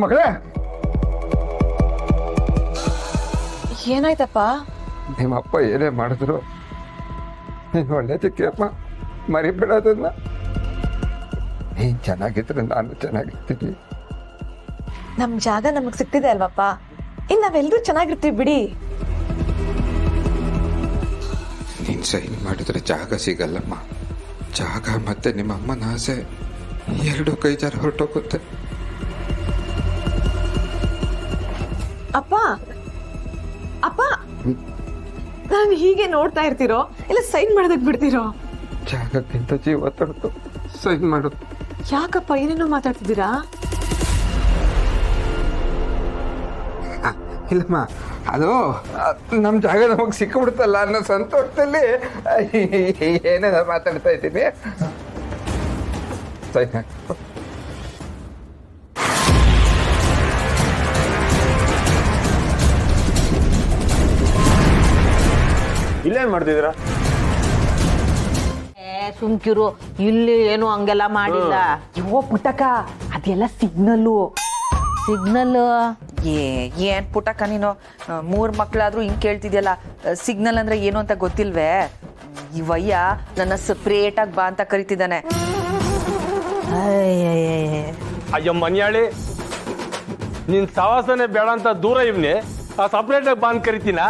ಮಗಳೇ, ಏನಾಯ್ತಪ್ಪ? ನಿಮ್ಮಪ್ಪ ಏನೇ ಮಾಡಿದ್ರು ನೀನು ಒಳ್ಳೇದಕ್ಕೆ ಅಮ್ಮ, ಮರಿಬೇಡ ಅದನ್ನ. ನೀನ್ ಚೆನ್ನಾಗಿದ್ರೆ ನಾನು ಚೆನ್ನಾಗಿರ್ತೀನಿ. ನಮ್ ಜಾಗ ನಮಗ್ ಸಿಕ್ತಿದೆ ಅಲ್ವಪ್ಪ, ಇನ್ ನಾವೆಲ್ರೂ ಚೆನ್ನಾಗಿರ್ತೀವಿ ಬಿಡಿ. ನೀನ್ ಸೈನ್ ಮಾಡಿದ್ರೆ ಜಾಗ ಸಿಗಲ್ಲಮ್ಮ. ಜಾಗ ಮತ್ತೆ ನಿಮ್ಮ ಅಮ್ಮನ ಆಸೆ ಎರಡು ಕೈ ಜಾರ ಹೊರಟೋಗುತ್ತೆ. ಅಪ್ಪ ಅಪ್ಪ, ನಾನು ಹೀಗೆ ನೋಡ್ತಾ ಇರ್ತೀರೋ ಇಲ್ಲ ಸೈನ್ ಮಾಡೋದಕ್ ಬಿಡ್ತೀರೋ? ಜಾಗಕ್ಕಿಂತ ಜೀವ ತೊಡ್ತು, ಸೈನ್ ಮಾಡು. ಯಾಕಪ್ಪ ಏನೇನೋ ಮಾತಾಡ್ತಿದ್ದೀರಾ? ಇಲ್ಲಮ್ಮ, ಅದು ನಮ್ಮ ಜಾಗ ನಮಗೆ ಸಿಕ್ಕಿಬಿಡುತ್ತಲ್ಲ ಅನ್ನೋ ಸಂತೋಷದಲ್ಲಿ ಏನೇನೋ ಮಾತಾಡ್ತಾ ಇದ್ದೀನಿ. ಸೈನ್ ಹಾಕು. ಇಲ್ಲೇನ್ ಮಾಡ್ತಿದ್ದೀರಾ? ಸುಮ್ಕಿರು, ಇಲ್ಲಿ ಏನು ಹಂಗೆಲ್ಲ ಮಾಡಿಲ್ಲ. ಅಯ್ಯೋ ಪುಟ್ಟಕ್ಕ, ಅದೆಲ್ಲ ಸಿಗ್ನಲ್ಲು. ಏನ್ ಪುಟ್ಟಕ್ಕ ನೀನು 3 ಮಕ್ಳಾದ್ರೂ ಹಿಂಗ್ ಕೇಳ್ತಿದ್ಯಲ್ಲ. ಸಿಗ್ನಲ್ ಅಂದ್ರೆ ಏನು ಅಂತ ಗೊತ್ತಿಲ್ವೇ? ಇವಯ್ಯ ನನ್ನ ಸಪ್ರೇಟ್ ಆಗಿ ಬಾ ಅಂತ ಕರಿತಿದ್ದಾನೆ. ಅಯ್ಯೋ ಮನ್ಯಾಳಿ, ನಿನ್ ಸವಾಸನೆ ಬೇಡ ಅಂತ ದೂರ ಇವ್ನಿ ಸಪ್ರೇಟ್ ಆಗಿ ಬಂದ್ ಕರಿತೀನ.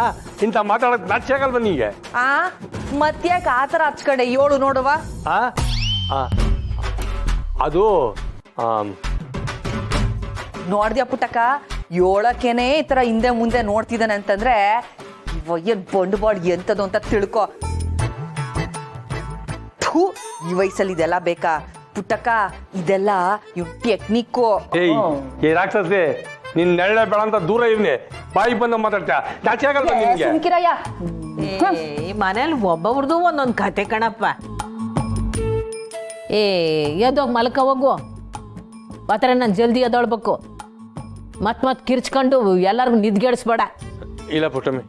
ಇಂತ ಮಾತಾಡಕ್ ನಾಚೆ ಆಗಲ್ವ ನಿಂಗೆ? ಮತ್ತ್ಯಾಕ ಆತರ ಹಚ್ಕಡೆ ಏಳು ನೋಡುವ. ಅದು ನೋಡ್ದ್ಯಾ ಪುಟ್ಟಕ್ಕ, ಏಳಕ್ಕೇನೆ ಈ ತರ ಹಿಂದೆ ಮುಂದೆ ನೋಡ್ತಿದ್ದಾನೆ ಅಂತಂದ್ರೆ ಇವಯ್ಯನ್ ಬಂಡವಾಳ ಎಂತದು ಅಂತ ತಿಳ್ಕೊ. ಈ ವಯಸ್ಸಲ್ಲಿ ಇದೆಲ್ಲ ಬೇಕಾ ಪುಟ್ಟಕ್ಕ? ಇದೆಲ್ಲ ಇವ್ ಟೆಕ್ನಿಕ್ಕು. ಏ ರಾಕ್ಷಸಿ, ನಿನ್ ನೆಳ್ಳೆ ಬೇಡ ಅಂತ ದೂರ ಇವ್ನಿ ಬಾಯಿ ಬಂದ ಮಾತಾಡ್ತಾ ನಾಚೆ ಆಗಲ್ವ ನಿನ್ಗೆ? ಈ ಮನೇಲಿ ಒಬ್ಬೊಬ್ರದು ಒಂದೊಂದು ಕತೆ ಕಣಪ್ಪ. ಎದ್ದೋಗಿ ಮಲ್ಕ ಹೋಗು. ಮಾತ್ರ ನಾನು ಜಲ್ದಿ ಎದ್ದೊಳ್ಬೇಕು. ಮತ್ ಕಿರ್ಚ್ಕೊಂಡು ಎಲ್ಲರಿಗೂ ನಿದ್ಗೆಡಿಸ್ಬೇಡ. ಇಲ್ಲ ಪುಟ್ಟಮ್ಮಿ,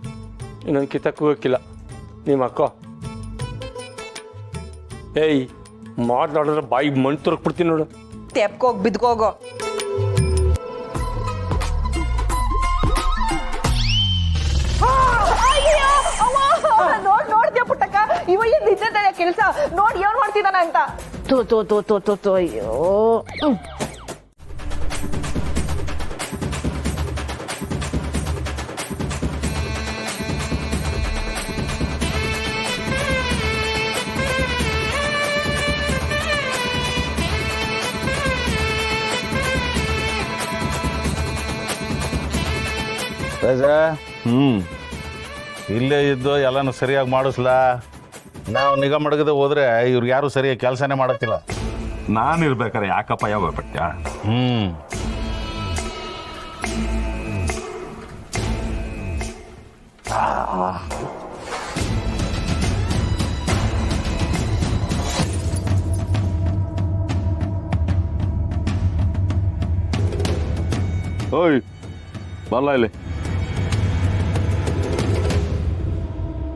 ಇನ್ನೊಂದು ಕಿತ್ತಕ್ಕೂ ಹೋಗಿಲ್ಲ ನಿಮ್ಮ ಅಕ್ಕ. ಏಯ್ ಮಾತಾಡಿದ್ರೆ ಬಾಯಿ ಮಣ್ಣು ತುರಕ್ ಬಿಡ್ತೀನಿ ನೋಡು. ತೆಪ್ಕೋಗ್ ಬಿದ್ಕೋಗೋ. ನೋಡ್ದ್ಯಾ ಪುಟ್ಟಕ್ಕ, ಇವಯ್ಯ ನಿದ್ದೆ ಕೆಲಸ ನೋಡಿ ಏನ್ ಮಾಡ್ತಿದ್ದಾನ ಅಂತ. ತೋ ಅಯ್ಯೋ. ಇಲ್ಲೇ ಇದ್ದು ಎಲ್ಲನೂ ಸರಿಯಾಗಿ ಮಾಡಿಸ್ಲಾ. ನಾವು ನಿಗಾ ಮಡಗದೆ ಹೋದ್ರೆ ಇವ್ರು ಯಾರು ಸರಿಯಾಗಿ ಕೆಲಸನೇ ಮಾಡಕ್ಕಿಲ್ಲ. ನಾನು ಇರ್ಬೇಕಾರೆ ಯಾಕಪ್ಪ ಯಾವ ಪಟ್ಟ? ಓಯ್ ಬಲ್ಲ ಇಲ್ಲಿ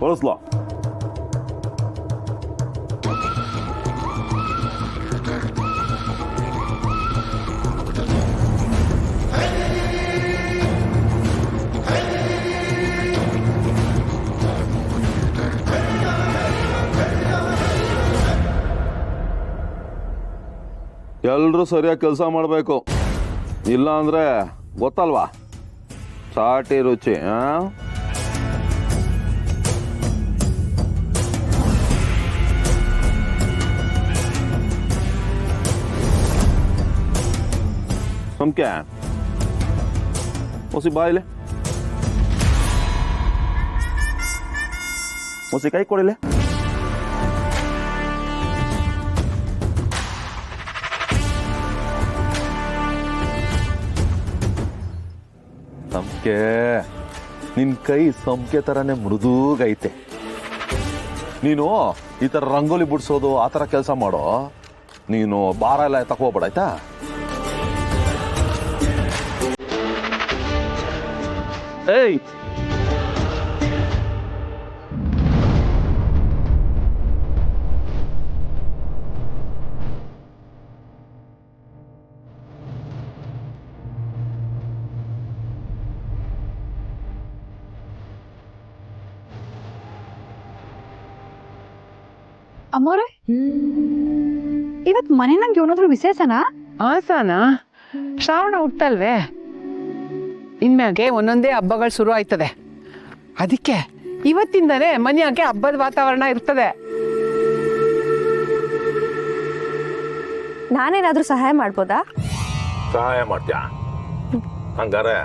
ಕಳಿಸ್ಲಾ. ಎಲ್ರೂ ಸರಿಯಾಗಿ ಕೆಲಸ ಮಾಡಬೇಕು, ಇಲ್ಲ ಅಂದ್ರೆ ಗೊತ್ತಲ್ವಾ ಚಾಟಿ ರುಚಿ. ನಮ್ಕೆ ಮುಸಿ ಬಾಯಿಲೆ, ಮುಸಿ ಕೈ ಕೊಡಿಲೆ. ಸಂಕೆ, ನಿನ್ ಕೈ ಸಂಕೆ ತರನೇ ಮೃದೂಗೈತೆ. ನೀನು ಈ ತರ ರಂಗೋಲಿ ಬಿಡ್ಸೋದು ಆ ತರ ಕೆಲಸ ಮಾಡೋ. ನೀನು ಭಾರ ಎಲ್ಲ ತಗೋಬೇಡ ಆಯ್ತಾ? ಏಯ್ ಅಮ್ಮೋರೆ ಇವತ್ ಮನೆನಂಗೆ ಏನಾದ್ರು ವಿಶೇಷನಾ? ಆಸಾನ ಶ್ರಾವಣ ಹುಟ್ಟಲ್ವೇ, ಇನ್ಮ್ಯಾಗೆ ಒಂದೊಂದೇ ಹಬ್ಬಗಳು ಶುರು ಆಯ್ತದೆ. ಅದಕ್ಕೆ ಇವತ್ತಿಂದನೇ ಮನೆಯಾಗೆ ಹಬ್ಬದ ವಾತಾವರಣ ಇರ್ತದೆ. ನಾನೇನಾದ್ರೂ ಸಹಾಯ ಮಾಡ್ಬೋದಾ? ಸಹಾಯ ಮಾಡ್ತೀಯಾ? ಹಂಗಾರೆ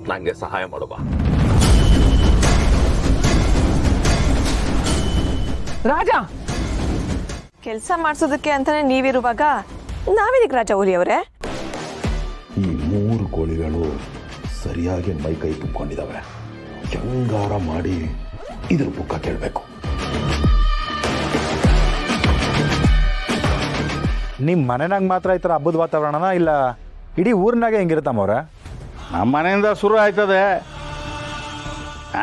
ನಂಗೆ ಸಹಾಯ ಮಾಡುವ. ರಾಜ, ಕೆಲಸ ಮಾಡಿಸೋದಕ್ಕೆ ಅಂತಾನೆ ನೀವಿರುವಾಗ ನಾವೇನಿಗೆ ರಾಜ ಊರಿಯವರೇ? ಈ 3 ಕೋಳಿಗಳು ಸರಿಯಾಗಿ ಮೈ ಕೈ ತುಂಬಿಕೊಂಡಿದ್ದಾವೆ. ಹೆಂಗಾರ ಮಾಡಿ ಇದ್ರ ಬುಕ್ಕ ಕೇಳಬೇಕು. ನಿಮ್ಮ ಮನೆನಾಗ ಮಾತ್ರ ಈ ಥರ ಹಬ್ಬದ ವಾತಾವರಣನ, ಇಲ್ಲ ಇಡೀ ಊರಿನಾಗೆ ಹೆಂಗಿರುತ್ತಮ್ಮವ್ರೆ? ನಮ್ಮ ಮನೆಯಿಂದ ಶುರು ಆಯ್ತದೆ.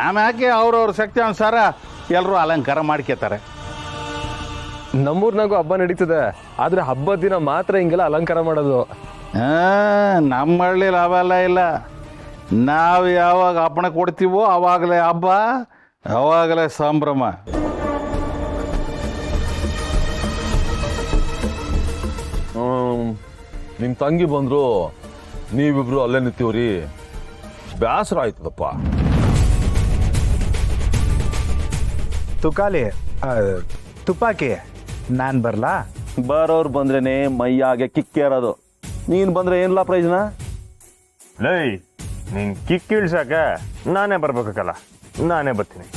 ಆಮ್ಯಾಕೆ ಅವ್ರವ್ರ ಶಕ್ತಿ ಅನುಸಾರ ಎಲ್ಲರೂ ಅಲಂಕಾರ ಮಾಡ್ಕೋತಾರೆ. ನಮ್ಮೂರ್ನಾಗೂ ಹಬ್ಬ ನಡೀತದೆ, ಆದ್ರೆ ಹಬ್ಬದ ದಿನ ಮಾತ್ರ ಹಿಂಗೆಲ್ಲ ಅಲಂಕಾರ ಮಾಡೋದು. ನಮ್ಮ ಹಳ್ಳಿಲಿ ಅವೆಲ್ಲ ಇಲ್ಲ. ನಾವು ಯಾವಾಗ ಹಬ್ಬನ ಕೊಡ್ತೀವೋ ಅವಾಗಲೇ ಹಬ್ಬ, ಅವಾಗಲೇ ಸಂಭ್ರಮ. ನಿಮ್ಮ ತಂಗಿ ಬಂದ್ರು ನೀವಿಬ್ರು ಅಲ್ಲೇ ನಿಂತೀವ್ರಿ, ಬೇಸರ ಆಯ್ತದಪ್ಪ. ತುಕಾಲಿ ತುಪ್ಪಾಕಿ ನಾನು ಬರಲಾ? ಬರೋರು ಬಂದ್ರೇನೆ ಮೈಯಾಗೆ ಕಿಕ್ಕೇರೋದು. ನೀನು ಬಂದ್ರೆ ಏನಿಲ್ಲ ಪ್ರಯೋಜನ. ಲೈ, ನೀನ್ ಕಿಕ್ ಇಳ್ಸಾಕ ನಾನೇ ಬರ್ಬೇಕಲ್ಲ, ನಾನೇ ಬರ್ತೀನಿ.